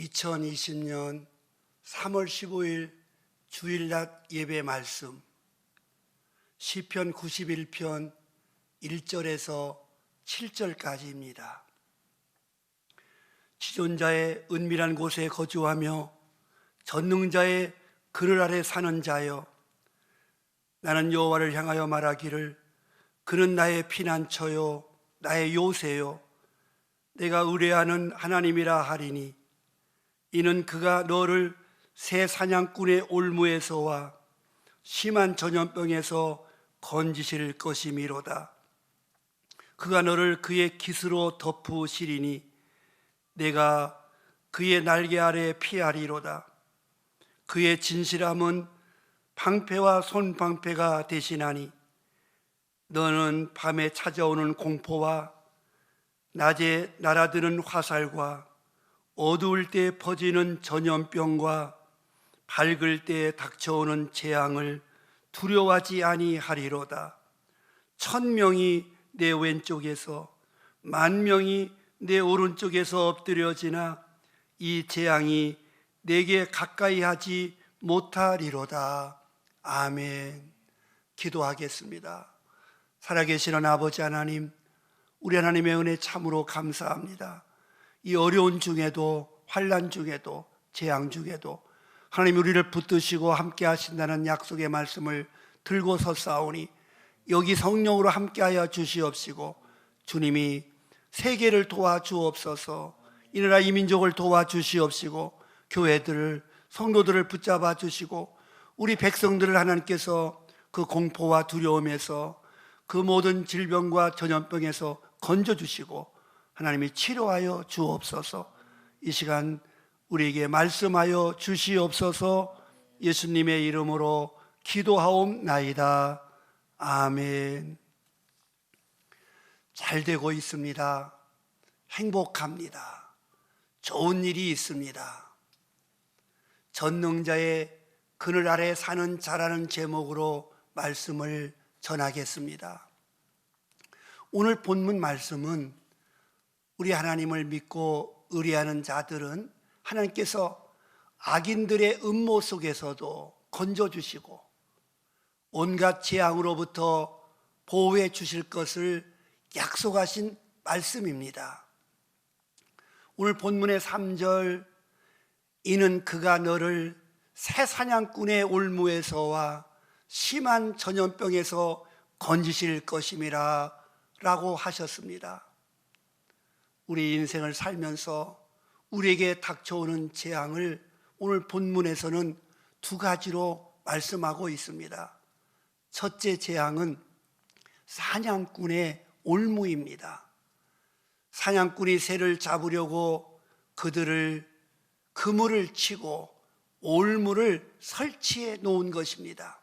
2020년 3월 15일 주일낮 예배 말씀 시편 91편 1절에서 7절까지입니다. 지존자의 은밀한 곳에 거주하며 전능자의 그늘 아래 사는 자여, 나는 여호와를 향하여 말하기를 그는 나의 피난처요 나의 요새요 내가 의뢰하는 하나님이라 하리니, 이는 그가 너를 새 사냥꾼의 올무에서와 심한 전염병에서 건지실 것이미로다. 그가 너를 그의 깃으로 덮으시리니 내가 그의 날개 아래 피하리로다. 그의 진실함은 방패와 손방패가 대신하니, 너는 밤에 찾아오는 공포와 낮에 날아드는 화살과 어두울 때 퍼지는 전염병과 밝을 때 닥쳐오는 재앙을 두려워하지 아니하리로다. 1000명이 내 왼쪽에서 10,000명이 내 오른쪽에서 엎드려지나 이 재앙이 내게 가까이 하지 못하리로다. 아멘. 기도하겠습니다. 살아계시는 아버지 하나님, 우리 하나님의 은혜 참으로 감사합니다. 이 어려운 중에도, 환난 중에도, 재앙 중에도 하나님 우리를 붙드시고 함께 하신다는 약속의 말씀을 들고 섰사오니 여기 성령으로 함께하여 주시옵시고, 주님이 세계를 도와주옵소서. 이 나라 이 민족을 도와주시옵시고, 교회들을, 성도들을 붙잡아 주시고, 우리 백성들을 하나님께서 그 공포와 두려움에서, 그 모든 질병과 전염병에서 건져주시고 하나님이 치료하여 주옵소서. 이 시간 우리에게 말씀하여 주시옵소서. 예수님의 이름으로 기도하옵나이다. 아멘. 잘 되고 있습니다. 행복합니다. 좋은 일이 있습니다. 전능자의 그늘 아래 사는 자라는 제목으로 말씀을 전하겠습니다. 오늘 본문 말씀은 우리 하나님을 믿고 의뢰하는 자들은 하나님께서 악인들의 음모 속에서도 건져주시고 온갖 재앙으로부터 보호해 주실 것을 약속하신 말씀입니다. 오늘 본문의 3절, 이는 그가 너를 새 사냥꾼의 올무에서와 심한 전염병에서 건지실 것임이라 라고 하셨습니다. 우리 인생을 살면서 우리에게 닥쳐오는 재앙을 오늘 본문에서는 두 가지로 말씀하고 있습니다. 첫째 재앙은 사냥꾼의 올무입니다. 사냥꾼이 새를 잡으려고 그들을 그물을 치고 올무를 설치해 놓은 것입니다.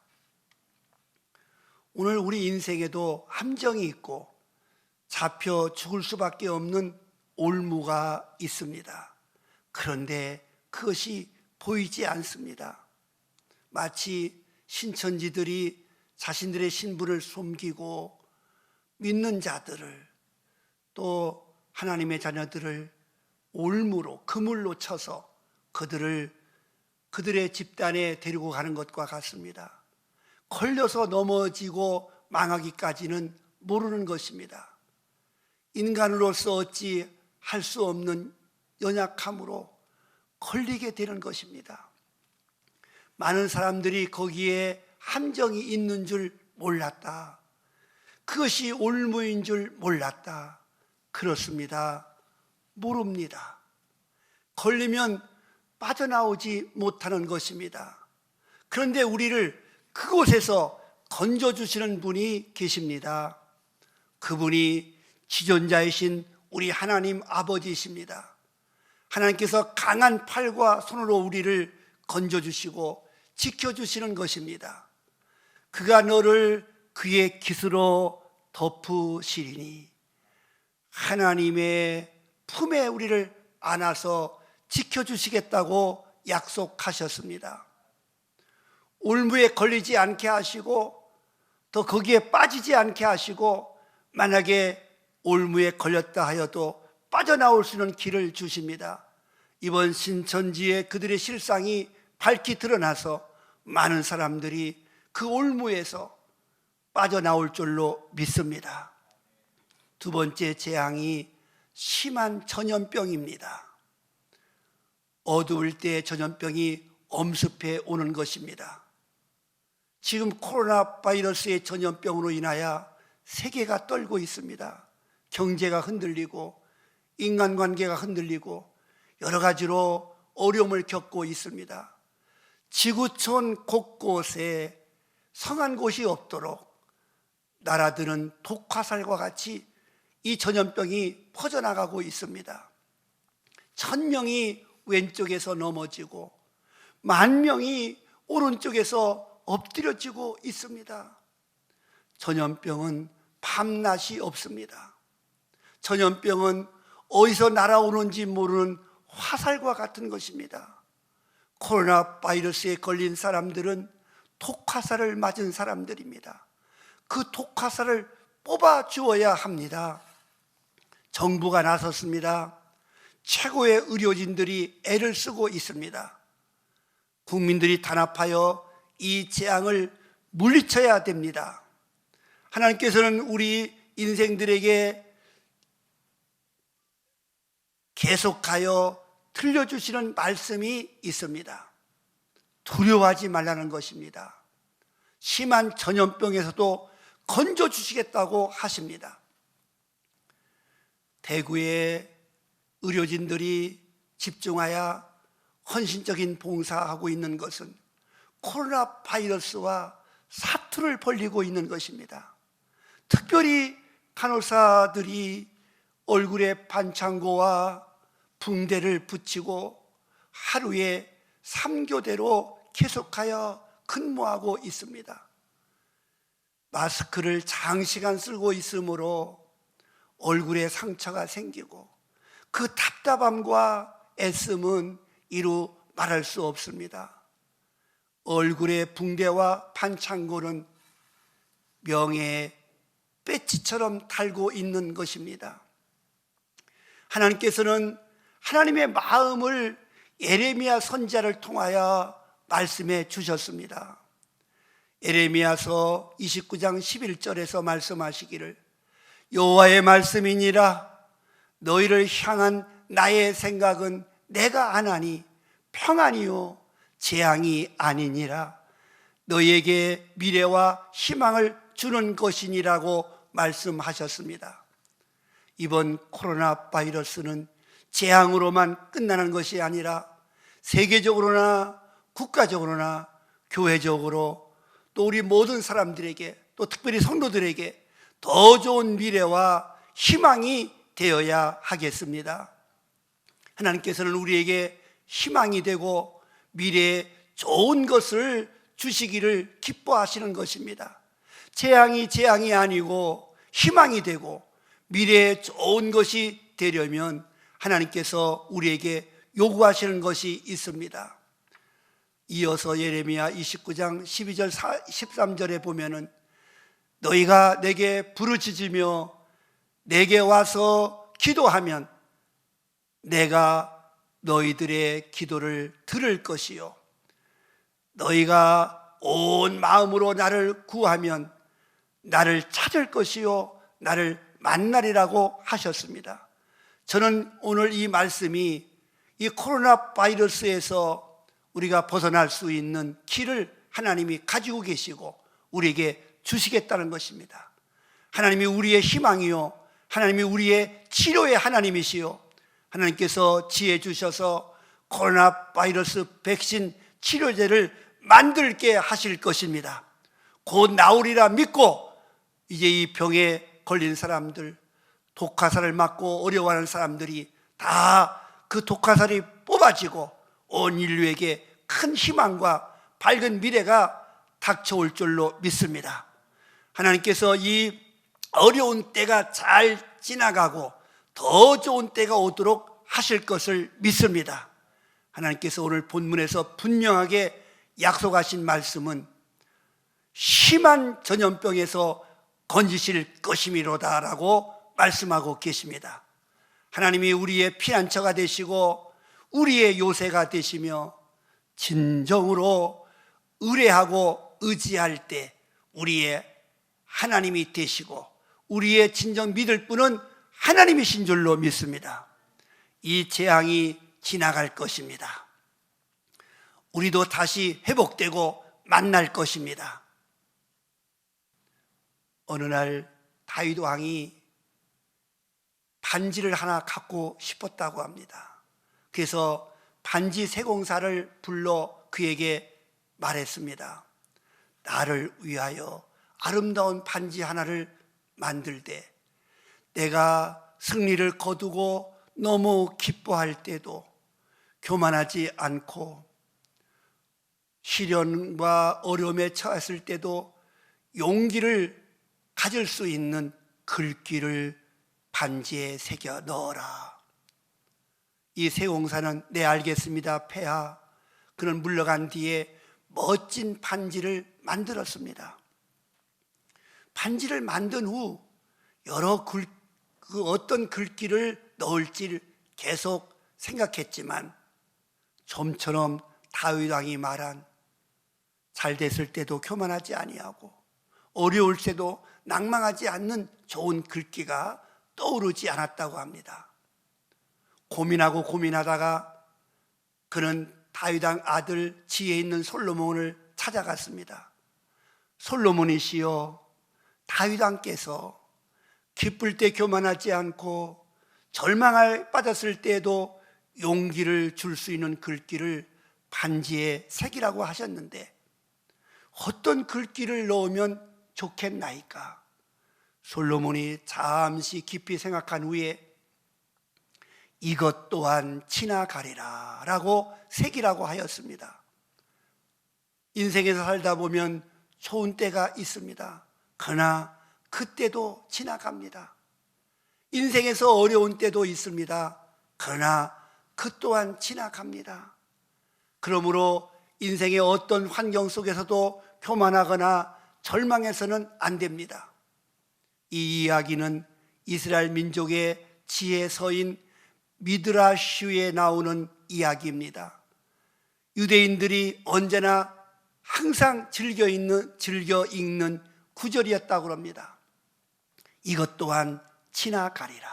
오늘 우리 인생에도 함정이 있고 잡혀 죽을 수밖에 없는 올무가 있습니다. 그런데 그것이 보이지 않습니다. 마치 신천지들이 자신들의 신분을 숨기고 믿는 자들을, 또 하나님의 자녀들을 올무로, 그물로 쳐서 그들의 집단에 데리고 가는 것과 같습니다. 걸려서 넘어지고 망하기까지는 모르는 것입니다. 인간으로서 어찌 할 수 없는 연약함으로 걸리게 되는 것입니다. 많은 사람들이 거기에 함정이 있는 줄 몰랐다. 그것이 올무인 줄 몰랐다. 그렇습니다. 모릅니다. 걸리면 빠져나오지 못하는 것입니다. 그런데 우리를 그곳에서 건져주시는 분이 계십니다. 그분이 지존자이신 우리 하나님 아버지이십니다. 하나님께서 강한 팔과 손으로 우리를 건져주시고 지켜주시는 것입니다. 그가 너를 그의 깃으로 덮으시리니, 하나님의 품에 우리를 안아서 지켜주시겠다고 약속하셨습니다. 올무에 걸리지 않게 하시고 또 거기에 빠지지 않게 하시고, 만약에 올무에 걸렸다 하여도 빠져나올 수 있는 길을 주십니다. 이번 신천지에 그들의 실상이 밝히 드러나서 많은 사람들이 그 올무에서 빠져나올 줄로 믿습니다. 두 번째 재앙이 심한 전염병입니다. 어두울 때 전염병이 엄습해 오는 것입니다. 지금 코로나 바이러스의 전염병으로 인하여 세계가 떨고 있습니다. 경제가 흔들리고 인간관계가 흔들리고 여러 가지로 어려움을 겪고 있습니다. 지구촌 곳곳에 성한 곳이 없도록 나라들은 독화살과 같이 이 전염병이 퍼져나가고 있습니다. 1000명이 왼쪽에서 넘어지고 10,000명이 오른쪽에서 엎드려지고 있습니다. 전염병은 밤낮이 없습니다. 전염병은 어디서 날아오는지 모르는 화살과 같은 것입니다. 코로나 바이러스에 걸린 사람들은 독화살을 맞은 사람들입니다. 그 독화살을 뽑아 주어야 합니다. 정부가 나섰습니다. 최고의 의료진들이 애를 쓰고 있습니다. 국민들이 단합하여 이 재앙을 물리쳐야 됩니다. 하나님께서는 우리 인생들에게 계속하여 들려주시는 말씀이 있습니다. 두려워하지 말라는 것입니다. 심한 전염병에서도 건져주시겠다고 하십니다. 대구의 의료진들이 집중하여 헌신적인 봉사하고 있는 것은 코로나 바이러스와 사투를 벌이고 있는 것입니다. 특별히 간호사들이 얼굴에 반창고와 붕대를 붙이고 하루에 3교대로 계속하여 근무하고 있습니다. 마스크를 장시간 쓰고 있으므로 얼굴에 상처가 생기고 그 답답함과 애씀은 이루 말할 수 없습니다. 얼굴의 붕대와 반창고는 명예의 배지처럼 달고 있는 것입니다. 하나님께서는 하나님의 마음을 예레미야 선지자를 통하여 말씀해 주셨습니다. 예레미야서 29장 11절에서 말씀하시기를 여호와의 말씀이니라 너희를 향한 나의 생각은 내가 아나니 평안이요 재앙이 아니니라 너희에게 미래와 희망을 주는 것이니라고 말씀하셨습니다. 이번 코로나 바이러스는 재앙으로만 끝나는 것이 아니라 세계적으로나 국가적으로나 교회적으로 또 우리 모든 사람들에게 또 특별히 성도들에게 더 좋은 미래와 희망이 되어야 하겠습니다. 하나님께서는 우리에게 희망이 되고 미래에 좋은 것을 주시기를 기뻐하시는 것입니다. 재앙이 아니고 희망이 되고 미래에 좋은 것이 되려면 하나님께서 우리에게 요구하시는 것이 있습니다. 이어서 예레미야 29장 12절 13절에 보면은 너희가 내게 부르짖으며 내게 와서 기도하면 내가 너희들의 기도를 들을 것이요 너희가 온 마음으로 나를 구하면 나를 찾을 것이요 나를 만나리라고 하셨습니다. 저는 오늘 이 말씀이 이 코로나 바이러스에서 우리가 벗어날 수 있는 길을 하나님이 가지고 계시고 우리에게 주시겠다는 것입니다. 하나님이 우리의 희망이요 하나님이 우리의 치료의 하나님이시요 하나님께서 지혜 주셔서 코로나 바이러스 백신 치료제를 만들게 하실 것입니다. 곧 나오리라 믿고 이제 이 병에 걸린 사람들 독화살을 맞고 어려워하는 사람들이 다 그 독화살이 뽑아지고 온 인류에게 큰 희망과 밝은 미래가 닥쳐올 줄로 믿습니다. 하나님께서 이 어려운 때가 잘 지나가고 더 좋은 때가 오도록 하실 것을 믿습니다. 하나님께서 오늘 본문에서 분명하게 약속하신 말씀은 심한 전염병에서 건지실 것이미로다라고 말씀하고 계십니다. 하나님이 우리의 피난처가 되시고 우리의 요새가 되시며 진정으로 의뢰하고 의지할 때 우리의 하나님이 되시고 우리의 진정 믿을 분은 하나님이신 줄로 믿습니다. 이 재앙이 지나갈 것입니다. 우리도 다시 회복되고 만날 것입니다. 어느 날 다윗 왕이 반지를 하나 갖고 싶었다고 합니다. 그래서 반지 세공사를 불러 그에게 말했습니다. 나를 위하여 아름다운 반지 하나를 만들되 내가 승리를 거두고 너무 기뻐할 때도 교만하지 않고 시련과 어려움에 처했을 때도 용기를 가질 수 있는 글귀를 반지에 새겨 넣어라. 이 세공사는 네 알겠습니다 폐하. 그는 물러간 뒤에 멋진 반지를 만들었습니다. 반지를 만든 후 여러 그 어떤 글귀를 넣을지 계속 생각했지만 좀처럼 다윗 왕이 말한 잘 됐을 때도 교만하지 아니하고 어려울 때도 낭망하지 않는 좋은 글귀가 떠오르지 않았다고 합니다. 고민하고 고민하다가 그는 다윗 왕 아들 지혜 있는 솔로몬을 찾아갔습니다. 솔로몬이시여, 다윗 왕께서 기쁠 때 교만하지 않고 절망에 빠졌을 때에도 용기를 줄 수 있는 글귀를 반지에 새기라고 하셨는데 어떤 글귀를 넣으면 좋겠나이까? 솔로몬이 잠시 깊이 생각한 후에 이것 또한 지나가리라 라고 새기라고 하였습니다. 인생에서 살다 보면 좋은 때가 있습니다. 그러나 그때도 지나갑니다. 인생에서 어려운 때도 있습니다. 그러나 그 또한 지나갑니다. 그러므로 인생의 어떤 환경 속에서도 교만하거나 절망해서는 안 됩니다. 이 이야기는 이스라엘 민족의 지혜서인 미드라슈에 나오는 이야기입니다. 유대인들이 언제나 항상 즐겨 읽는 구절이었다고 합니다. 이것 또한 지나가리라.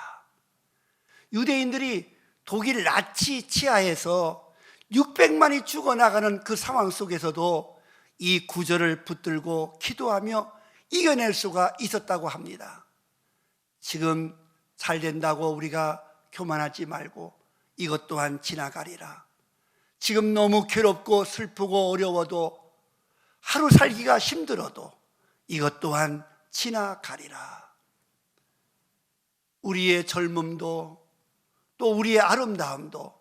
유대인들이 독일 나치 치하에서 600만이 죽어나가는 그 상황 속에서도 이 구절을 붙들고 기도하며 이겨낼 수가 있었다고 합니다. 지금 잘 된다고 우리가 교만하지 말고 이것 또한 지나가리라. 지금 너무 괴롭고 슬프고 어려워도 하루 살기가 힘들어도 이것 또한 지나가리라. 우리의 젊음도 또 우리의 아름다움도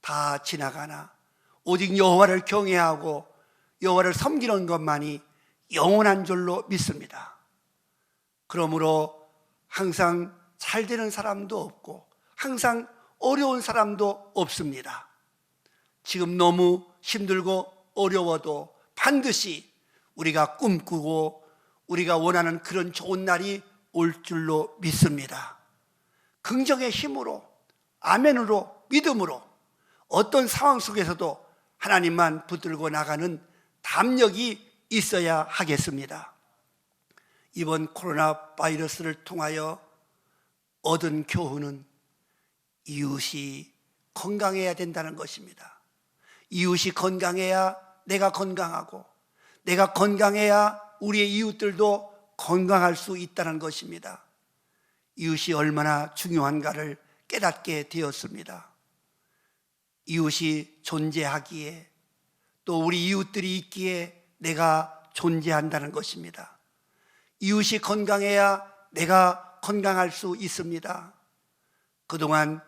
다 지나가나 오직 여호와를 경외하고 여호와를 섬기는 것만이 영원한 줄로 믿습니다. 그러므로 항상 잘 되는 사람도 없고 항상 어려운 사람도 없습니다. 지금 너무 힘들고 어려워도 반드시 우리가 꿈꾸고 우리가 원하는 그런 좋은 날이 올 줄로 믿습니다. 긍정의 힘으로, 아멘으로, 믿음으로 어떤 상황 속에서도 하나님만 붙들고 나가는 담력이 있어야 하겠습니다. 이번 코로나 바이러스를 통하여 얻은 교훈은 이웃이 건강해야 된다는 것입니다. 이웃이 건강해야 내가 건강하고 내가 건강해야 우리의 이웃들도 건강할 수 있다는 것입니다. 이웃이 얼마나 중요한가를 깨닫게 되었습니다. 이웃이 존재하기에 또 우리 이웃들이 있기에 내가 존재한다는 것입니다. 이웃이 건강해야 내가 건강할 수 있습니다. 그동안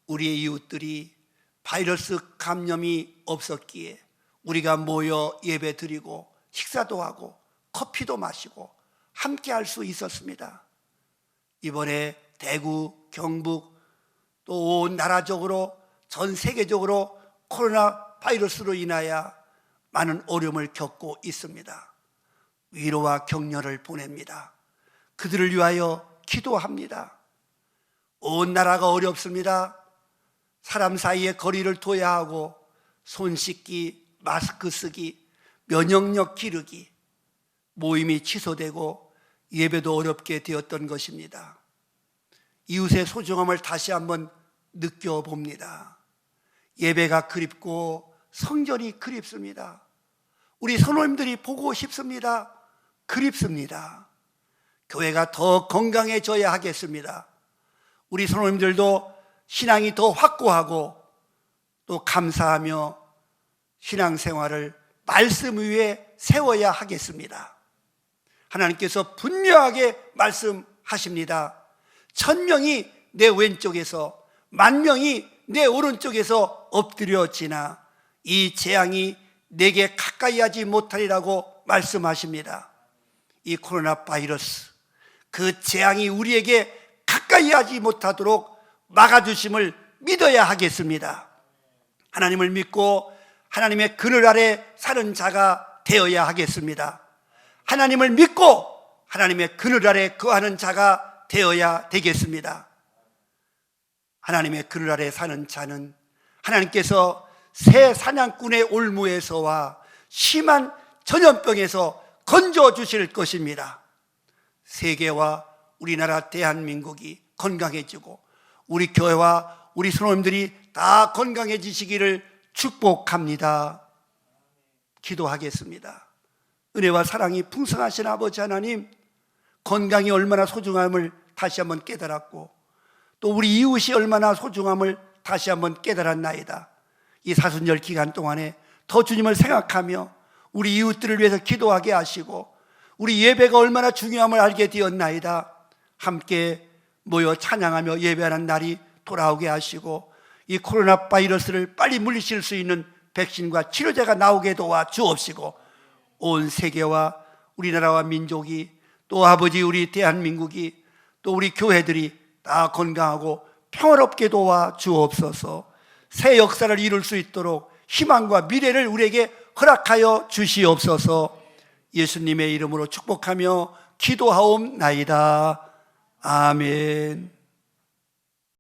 우리의 이웃들이 바이러스 감염이 없었기에 우리가 모여 예배 드리고 식사도 하고 커피도 마시고 함께 할 수 있었습니다. 이번에 대구, 경북 또 온 나라적으로 전 세계적으로 코로나 바이러스로 인하여 많은 어려움을 겪고 있습니다. 위로와 격려를 보냅니다. 그들을 위하여 기도합니다. 온 나라가 어렵습니다. 사람 사이에 거리를 둬야 하고 손 씻기, 마스크 쓰기, 면역력 기르기, 모임이 취소되고 예배도 어렵게 되었던 것입니다. 이웃의 소중함을 다시 한번 느껴봅니다. 예배가 그립고 성전이 그립습니다. 우리 선생님들이 보고 싶습니다. 그립습니다. 교회가 더 건강해져야 하겠습니다. 우리 선생님들도 신앙이 더 확고하고 또 감사하며 신앙생활을 말씀 위에 세워야 하겠습니다. 하나님께서 분명하게 말씀하십니다. 1000명이 내 왼쪽에서 10,000명이 내 오른쪽에서 엎드려지나 이 재앙이 내게 가까이 하지 못하리라고 말씀하십니다. 이 코로나 바이러스, 그 재앙이 우리에게 가까이 하지 못하도록 막아주심을 믿어야 하겠습니다. 하나님을 믿고 하나님의 그늘 아래 사는 자가 되어야 하겠습니다. 하나님을 믿고 하나님의 그늘 아래 거하는 자가 되어야 되겠습니다. 하나님의 그늘 아래 사는 자는 하나님께서 새 사냥꾼의 올무에서와 심한 전염병에서 건져주실 것입니다. 세계와 우리나라 대한민국이 건강해지고 우리 교회와 우리 선생님들이 다 건강해지시기를 축복합니다. 기도하겠습니다. 은혜와 사랑이 풍성하신 아버지 하나님, 건강이 얼마나 소중함을 다시 한번 깨달았고 또 우리 이웃이 얼마나 소중함을 다시 한번 깨달았나이다. 이 사순절 기간 동안에 더 주님을 생각하며 우리 이웃들을 위해서 기도하게 하시고 우리 예배가 얼마나 중요함을 알게 되었나이다. 함께 모여 찬양하며 예배하는 날이 돌아오게 하시고 이 코로나 바이러스를 빨리 물리칠 수 있는 백신과 치료제가 나오게 도와 주옵시고 온 세계와 우리나라와 민족이 또 아버지 우리 대한민국이 또 우리 교회들이 다 건강하고 평화롭게 도와 주옵소서. 새 역사를 이룰 수 있도록 희망과 미래를 우리에게 허락하여 주시옵소서. 예수님의 이름으로 축복하며 기도하옵나이다. 아멘.